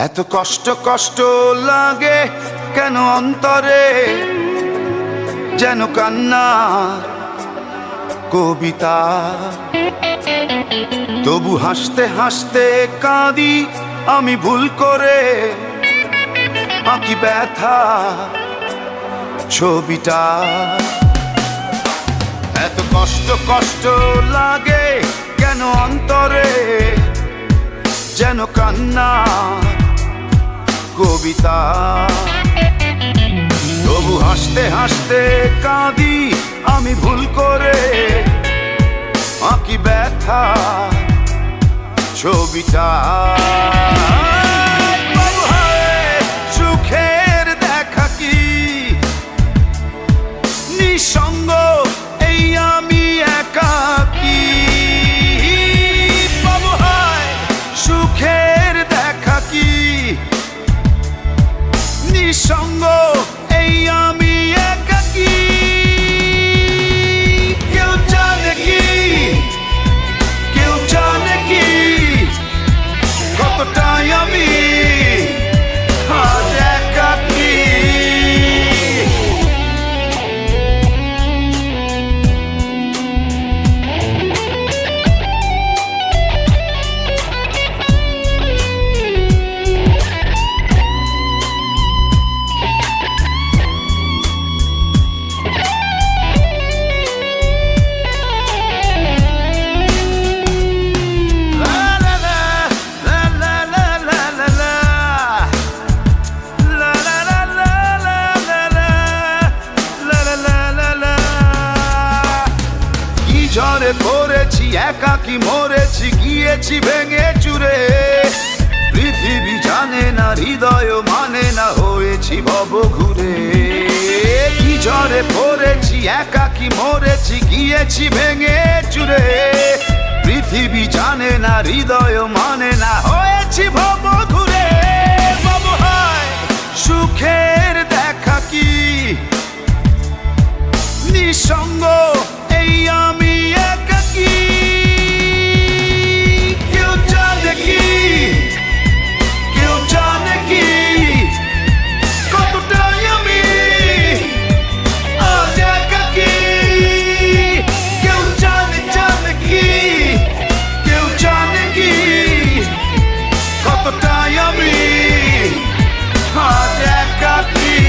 এত কষ্ট কষ্ট লাগে কেন অন্তরে, যেন কান্না কবিতা। তবু হাসতে হাসতে কাঁদি আমি ভুল করে, আঁকি ব্যথা ছবিটা। এত কষ্ট কষ্ট লাগে কেন অন্তরে, যেন কান্না কবিতা। তবু হাসতে হাসতে কাঁদি আমি ভুল করে, আঁকি ব্যথা ছবিটা। সুখের দেখা কি নিঃসঙ্গ, এই আমি একাকী। বাবু হায় সুখের দেখা কি নিঃসঙ্গ, এই আমি একাকী। কেউ জানে কি, কেউ জানে কি কতটাই আমি আজ একাকী। ঝড়ে পড়েছি একাকী মরেছি, গিয়েছি ভেঙে চুরে। পৃথিবী জানে না, হৃদয় মানে না, হয়েছি ভব ঘুরে। কি ঝড়ে পড়েছি একাকী মরেছি, গিয়েছি ভেঙে চুরে। পৃথিবী জানে না, হৃদয় মানে না, হয়েছি ভব ঘুরে। বাবু হায় সুখের দেখা কি নিঃসঙ্গ, এই আমি একাকী। কেউ জানে কি, কেউ জানে কি কতটাই আমি আজ একাকী। কেউ জানে জানে কি, কেউ জানে কি কতটাই আমি আজ একাকী।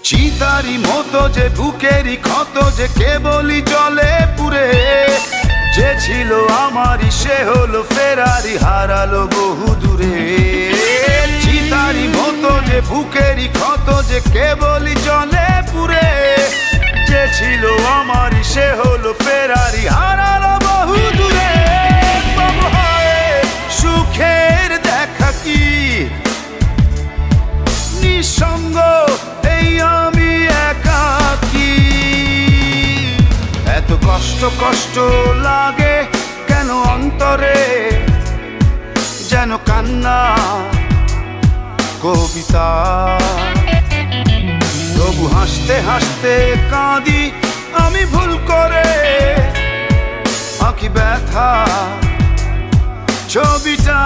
চিতারি মতো যে বুকেরই ক্ষত, যে কেবলই জলে পুরে। যে ছিল আমারই সে হলো ফেরারি, হারালো বহু দূরে। চিতারি মতো যে বুকেরই ক্ষত, যে কেবলই জলে পুরে। যে ছিল আমারই সে হলো ফেরারি, হারালো বহু দূরে। বাবু হায় সুখের দেখা কি নিঃসঙ্গ, এই আমি একাকী। এত কষ্ট কষ্ট লাগে কেন অন্তরে, যেন কান্না কবিতা। তবু হাসতে হাসতে কাঁদি আমি ভুল করে, আঁকি ব্যথা ছবিটা।